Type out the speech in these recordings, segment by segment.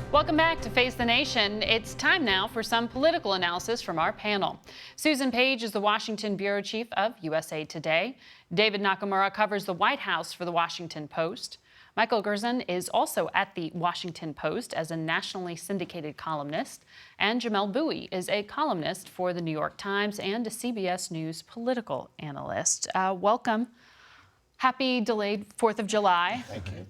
Welcome back to Face the Nation. It's time now for some political analysis from our panel. Susan Page is the Washington bureau chief of USA Today. David Nakamura covers the White House for the Washington Post. Michael Gerson is also at the Washington Post as a nationally syndicated columnist. And Jamelle Bouie is a columnist for the New York Times and a CBS News political analyst. Welcome. Happy delayed 4th of July. Thank you.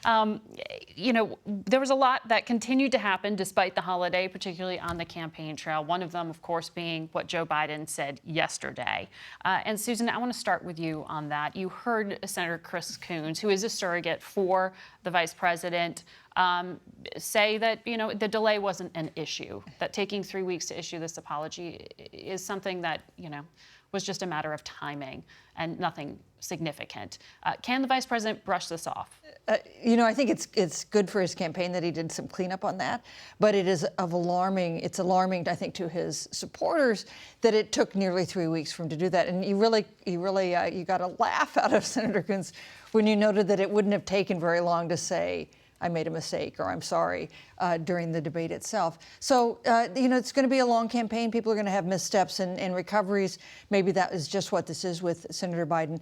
There was a lot that continued to happen despite the holiday, particularly on the campaign trail. One of them, of course, being what Joe Biden said yesterday. And Susan, I want to start with you on that. You heard Senator Chris Coons, who is a surrogate for the vice president, say that, the delay wasn't an issue, that taking 3 weeks to issue this apology is something that, was just a matter of timing and nothing significant. Can the vice president brush this off? I think it's good for his campaign that he did some cleanup on that, but it's alarming, I think, to his supporters that it took nearly 3 weeks for him to do that. And you got a laugh out of Senator Coons when you noted that it wouldn't have taken very long to say, I made a mistake or I'm sorry during the debate itself. So, it's going to be a long campaign. People are going to have missteps and recoveries. Maybe that is just what this is with Senator Biden,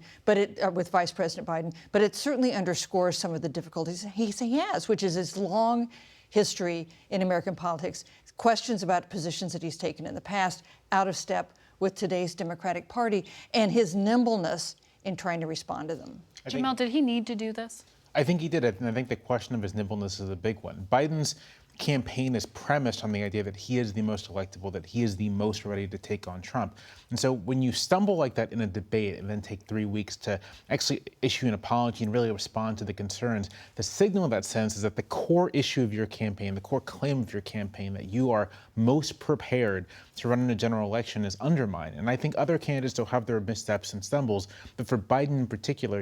with Vice President Biden. But it certainly underscores some of the difficulties he has, which is his long history in American politics, questions about positions that he's taken in the past, out of step with today's Democratic Party, and his nimbleness in trying to respond to them. Jamelle, did he need to do this? I think he did it, and I think the question of his nimbleness is a big one. Biden's campaign is premised on the idea that he is the most electable, that he is the most ready to take on Trump. And so when you stumble like that in a debate and then take 3 weeks to actually issue an apology and really respond to the concerns, the signal that sends is that the core issue of your campaign, the core claim of your campaign, that you are most prepared to run in a general election, is undermined. And I think other candidates will have their missteps and stumbles, but for Biden in particular,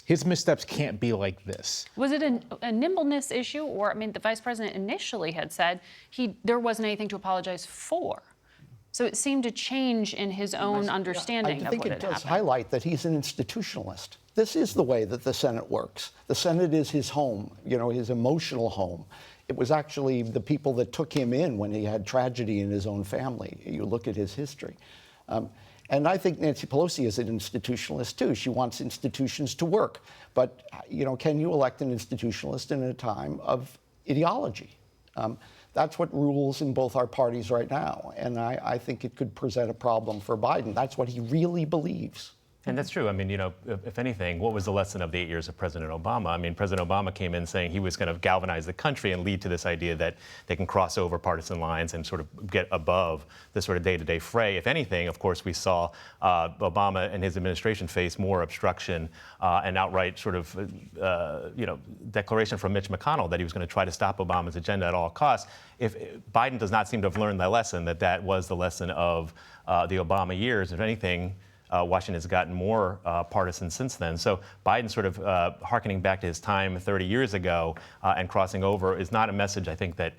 his missteps can't be like this. Was it a nimbleness issue? Or, the vice president initially had said there wasn't anything to apologize for. So it seemed to change in his own understanding of what had happened. I think it does highlight that he's an institutionalist. This is the way that the Senate works. The Senate is his home, his emotional home. It was actually the people that took him in when he had tragedy in his own family. You look at his history. And I think Nancy Pelosi is an institutionalist, too. She wants institutions to work. But, can you elect an institutionalist in a time of ideology? That's what rules in both our parties right now. And I think it could present a problem for Biden. That's what he really believes. And that's true. If anything, what was the lesson of the 8 years of President Obama? President Obama came in saying he was going to galvanize the country and lead to this idea that they can cross over partisan lines and sort of get above the sort of day-to-day fray. If anything, of course, we saw Obama and his administration face more obstruction and outright sort of, declaration from Mitch McConnell that he was going to try to stop Obama's agenda at all costs. If Biden does not seem to have learned that lesson, that was the lesson of the Obama years, if anything, Washington has gotten more partisan since then. So Biden sort of hearkening back to his time 30 years ago and crossing over is not a message, I think, that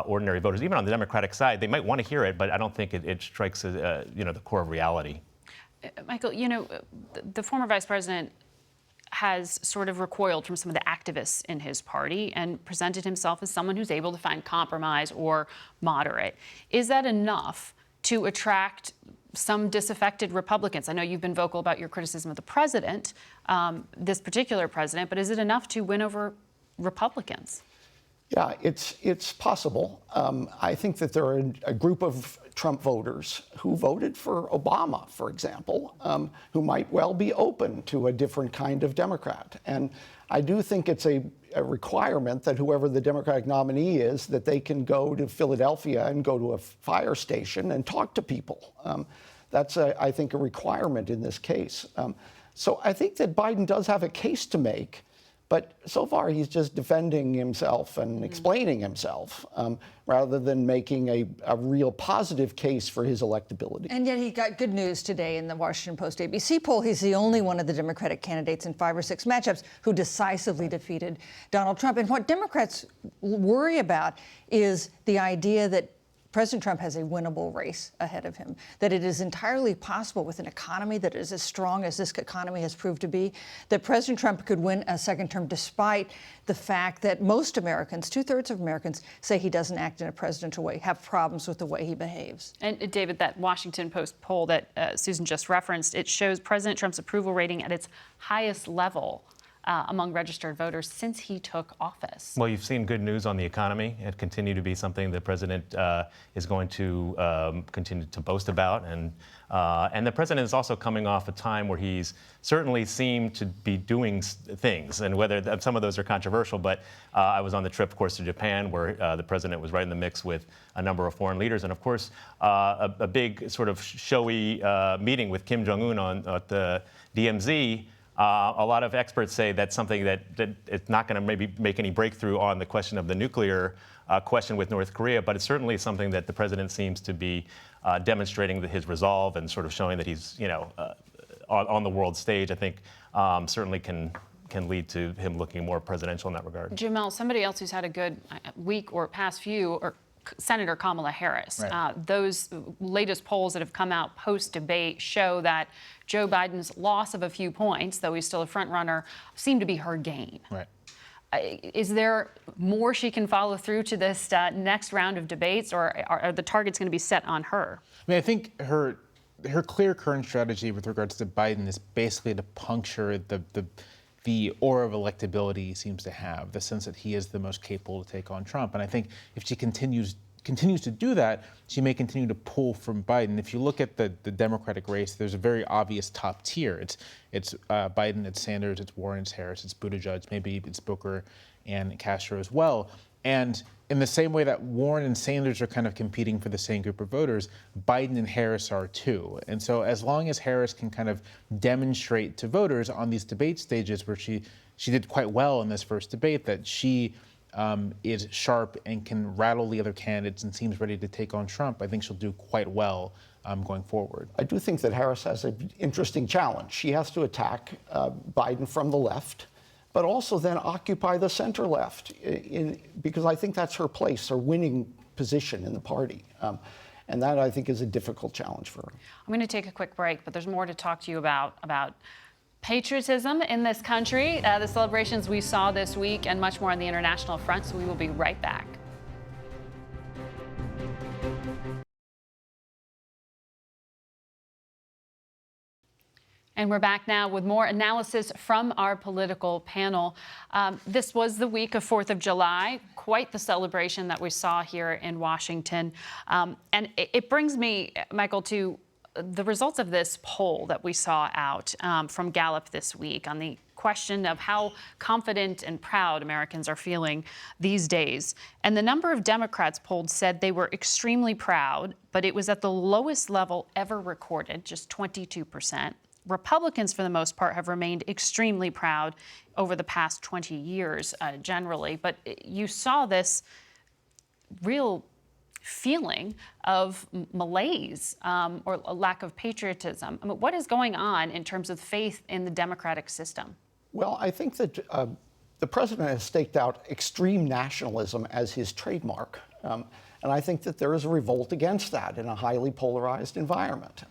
ordinary voters, even on the Democratic side, they might want to hear it, but I don't think it strikes, the core of reality. Michael, the former vice president has sort of recoiled from some of the activists in his party and presented himself as someone who's able to find compromise or moderate. Is that enough to attract some disaffected Republicans? I know you've been vocal about your criticism of the president, this particular president, but is it enough to win over Republicans? Yeah, it's possible. I think that there are a group of Trump voters who voted for Obama, for example, who might well be open to a different kind of Democrat. And I do think it's a requirement that whoever the Democratic nominee is, that they can go to Philadelphia and go to a fire station and talk to people. That's, I think, a requirement in this case. So I think that Biden does have a case to make, but so far he's just defending himself and explaining himself rather than making a real positive case for his electability. And yet he got good news today in the Washington Post ABC poll. He's the only one of the Democratic candidates in 5 or 6 matchups who decisively defeated Donald Trump. And what Democrats worry about is the idea that President Trump has a winnable race ahead of him, that it is entirely possible with an economy that is as strong as this economy has proved to be, that President Trump could win a second term despite the fact that most Americans, 2/3 of Americans, say he doesn't act in a presidential way, have problems with the way he behaves. And David, that Washington Post poll that Susan just referenced, it shows President Trump's approval rating at its highest level among registered voters since he took office. Well, you've seen good news on the economy. It continue to be something the president is going to continue to boast about, and the president is also coming off a time where he's certainly seemed to be doing things, and whether some of those are controversial. But I was on the trip, of course, to Japan, where the president was right in the mix with a number of foreign leaders, and of course, a big sort of showy meeting with Kim Jong-un at the DMZ. A lot of experts say that's something that it's not going to maybe make any breakthrough on the question of the nuclear question with North Korea, but it's certainly something that the president seems to be demonstrating his resolve and sort of showing that he's, on the world stage. I think certainly can lead to him looking more presidential in that regard. Jamelle, somebody else who's had a good week or past few, or Senator Kamala Harris. Right. Those latest polls that have come out post-debate show that Joe Biden's loss of a few points, though he's still a front runner, seem to be her gain. Right. Is there more she can follow through to this next round of debates, or are the targets going to be set on her? I mean, I think her clear current strategy with regards to Biden is basically to puncture the aura of electability he seems to have, the sense that he is the most capable to take on Trump. And I think if she continues to do that, she may continue to pull from Biden. If you look at the Democratic race, there's a very obvious top tier. It's Biden, it's Sanders, it's Warren, it's Harris, it's Buttigieg, maybe it's Booker and Castro as well. And in the same way that Warren and Sanders are kind of competing for the same group of voters, Biden and Harris are too. And so as long as Harris can kind of demonstrate to voters on these debate stages where she did quite well in this first debate, that she is sharp and can rattle the other candidates and seems ready to take on Trump, I think she'll do quite well going forward. I do think that Harris has an interesting challenge. She has to attack Biden from the left, but also then occupy the center left, because I think that's her place, her winning position in the party. And that, I think, is a difficult challenge for her. I'm going to take a quick break, but there's more to talk to you about patriotism in this country, the celebrations we saw this week, and much more on the international front, so we will be right back. And we're back now with more analysis from our political panel. This was the week of 4th of July, quite the celebration that we saw here in Washington. And it brings me, Michael, to the results of this poll that we saw out from Gallup this week on the question of how confident and proud Americans are feeling these days. And the number of Democrats polled said they were extremely proud, but it was at the lowest level ever recorded, just 22%. Republicans, for the most part, have remained extremely proud over the past 20 years, generally. But you saw this real feeling of malaise or a lack of patriotism. I mean, what is going on in terms of faith in the democratic system? Well, I think that the president has staked out extreme nationalism as his trademark. And I think that there is a revolt against that in a highly polarized environment.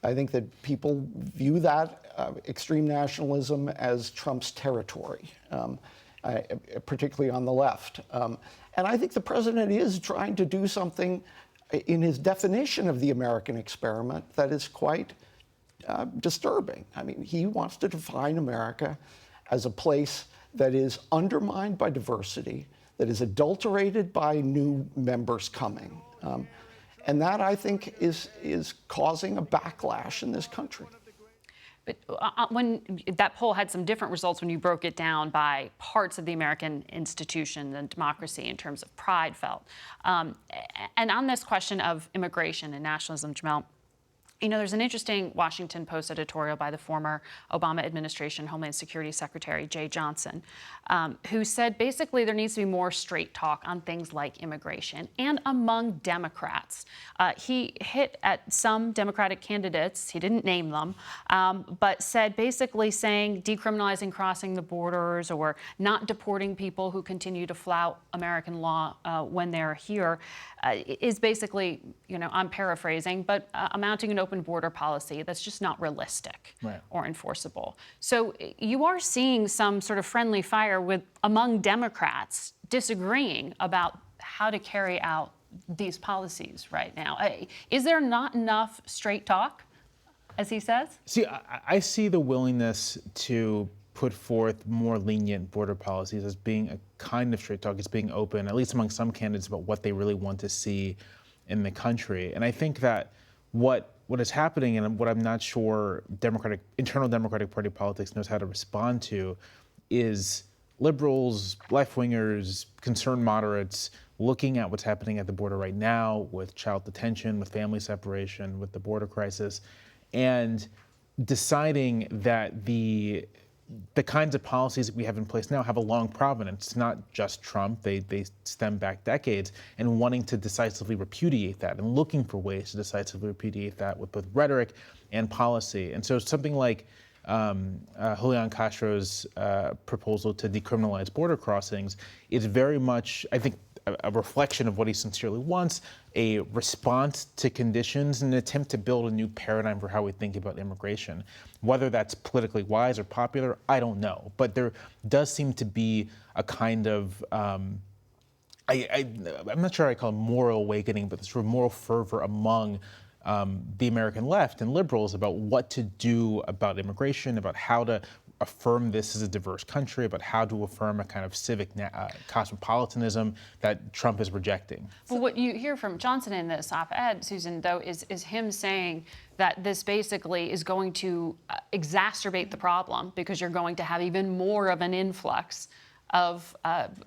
I think that people view that extreme nationalism as Trump's territory, particularly on the left. And I think the president is trying to do something in his definition of the American experiment that is quite disturbing. I mean, he wants to define America as a place that is undermined by diversity, that is adulterated by new members coming. And that, I think, is causing a backlash in this country. But when that poll had some different results when you broke it down by parts of the American institution and democracy in terms of pride felt. And on this question of immigration and nationalism, Jamelle, You know, there's an interesting Washington Post editorial by the former Obama administration Homeland Security Secretary Jay Johnson, who said basically there needs to be more straight talk on things like immigration and among Democrats. He hit at some Democratic candidates, he didn't name them, but said basically saying decriminalizing crossing the borders or not deporting people who continue to flout American law when they're here is basically, you know, I'm paraphrasing, but amounting an open border policy that's just not realistic or enforceable. So you are seeing some sort of friendly fire with among Democrats disagreeing about how to carry out these policies right now. Is there not enough straight talk, as he says? See, I see the willingness to put forth more lenient border policies as being a kind of straight talk, as being open, at least among some candidates, about what they really want to see in the country. And I think that what is happening, and what I'm not sure internal Democratic Party politics knows how to respond to, is liberals, left-wingers, concerned moderates looking at what's happening at the border right now with child detention, with family separation, with the border crisis, and deciding that the kinds of policies that we have in place now have a long provenance. It's not just Trump. They stem back decades, and wanting to decisively repudiate that and looking for ways to decisively repudiate that with both rhetoric and policy. And so something like Julian Castro's proposal to decriminalize border crossings is very much, I think, a reflection of what he sincerely wants, a response to conditions, and an attempt to build a new paradigm for how we think about immigration. Whether that's politically wise or popular, I don't know. But there does seem to be a kind of, I'm not sure I call it moral awakening, but sort of moral fervor among the American left and liberals about what to do about immigration, about how to affirm this as a diverse country, about how to affirm a kind of civic cosmopolitanism that Trump is rejecting. But what you hear from Johnson in this op-ed, Susan, though, is him saying that this basically is going to exacerbate the problem because you're going to have even more of an influx of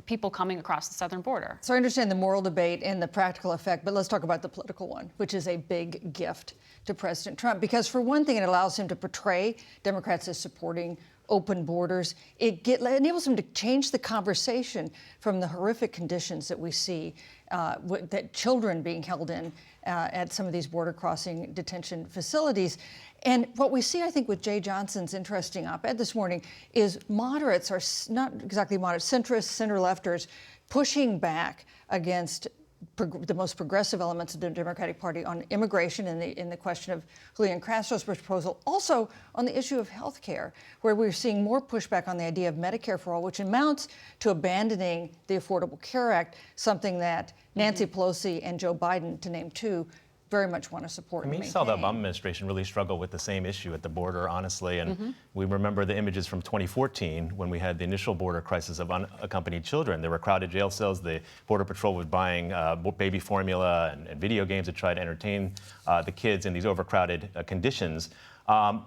people coming across the southern border. So I understand the moral debate and the practical effect, but let's talk about the political one, which is a big gift to President Trump. Because for one thing, it allows him to portray Democrats as supporting open borders. It enables him to change the conversation from the horrific conditions that we see, that children being held in at some of these border crossing detention facilities. And what we see, I think, with Jay Johnson's interesting op-ed this morning is moderates are not exactly moderates, centrists, center-lefters, pushing back against the most progressive elements of the Democratic Party on immigration and in the question of Julian Castro's proposal. Also on the issue of health care, where we're seeing more pushback on the idea of Medicare for all, which amounts to abandoning the Affordable Care Act, something that Nancy Pelosi and Joe Biden, to name two, very much want to support. I mean, you saw the Obama administration really struggle with the same issue at the border, honestly. And we remember the images from 2014 when we had the initial border crisis of unaccompanied children. There were crowded jail cells. The Border Patrol was buying baby formula and video games to try to entertain the kids in these overcrowded conditions.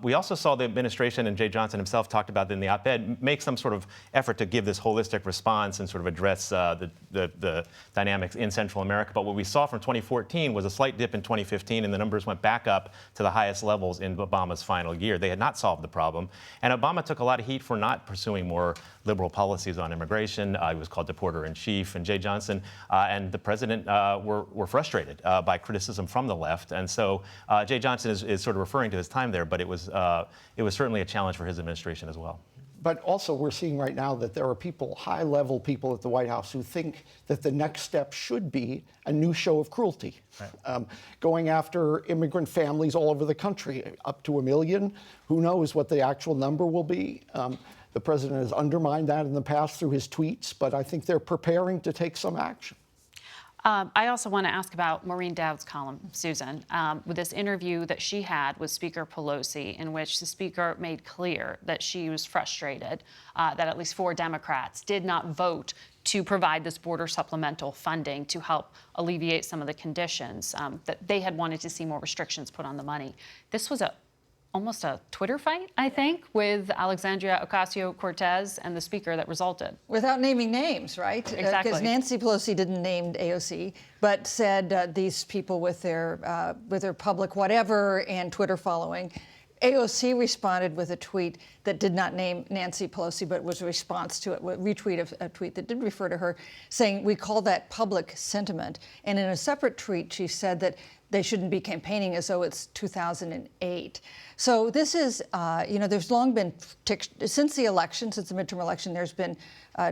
We also saw the administration, and Jay Johnson himself talked about it in the op-ed, make some sort of effort to give this holistic response and sort of address the dynamics in Central America. But what we saw from 2014 was a slight dip in 2015, and the numbers went back up to the highest levels in Obama's final year. They had not solved the problem. And Obama took a lot of heat for not pursuing more liberal policies on immigration. He was called deporter-in-chief. And Jay Johnson and the president were frustrated by criticism from the left. And so Jay Johnson is sort of referring to his time there, but it was certainly a challenge for his administration as well. But also we're seeing right now that there are people, high-level people at the White House, who think that the next step should be a new show of cruelty, going after immigrant families all over the country, up to 1 million. Who knows what the actual number will be? The president has undermined that in the past through his tweets, but I think they're preparing to take some action. I also want to ask about Maureen Dowd's column, Susan, with this interview that she had with Speaker Pelosi, in which the speaker made clear that she was frustrated that at least 4 Democrats did not vote to provide this border supplemental funding to help alleviate some of the conditions, that they had wanted to see more restrictions put on the money. This was almost a Twitter fight, I think, with Alexandria Ocasio-Cortez and the speaker that resulted. Without naming names, right? Exactly. Because Nancy Pelosi didn't name AOC, but said these people with their public whatever and Twitter following. AOC responded with a tweet that did not name Nancy Pelosi, but was a response to it, a retweet of a tweet that did refer to her, saying, we call that public sentiment. And in a separate tweet, she said that they shouldn't be campaigning as though it's 2008. So this is, there's long been, since the election, since the midterm election, there's been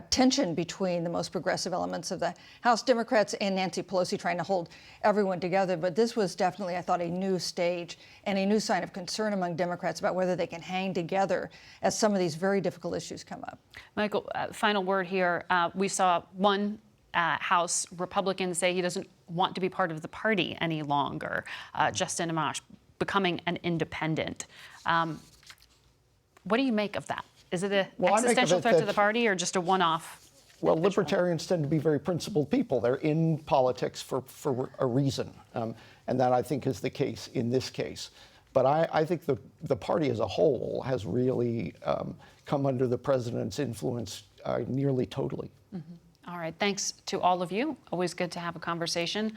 tension between the most progressive elements of the House Democrats and Nancy Pelosi trying to hold everyone together. But this was definitely, I thought, a new stage and a new sign of concern among Democrats about whether they can hang together as some of these very difficult issues come up. Michael, final word here. We saw one House Republican say he doesn't want to be part of the party any longer, Justin Amash, becoming an independent. What do you make of that? Is it an existential threat to the party or just a one-off? Well, libertarians tend to be very principled people. They're in politics for a reason, and that I think is the case in this case. But I think the party as a whole has really come under the president's influence nearly totally. Mm-hmm. All right, thanks to all of you. Always good to have a conversation.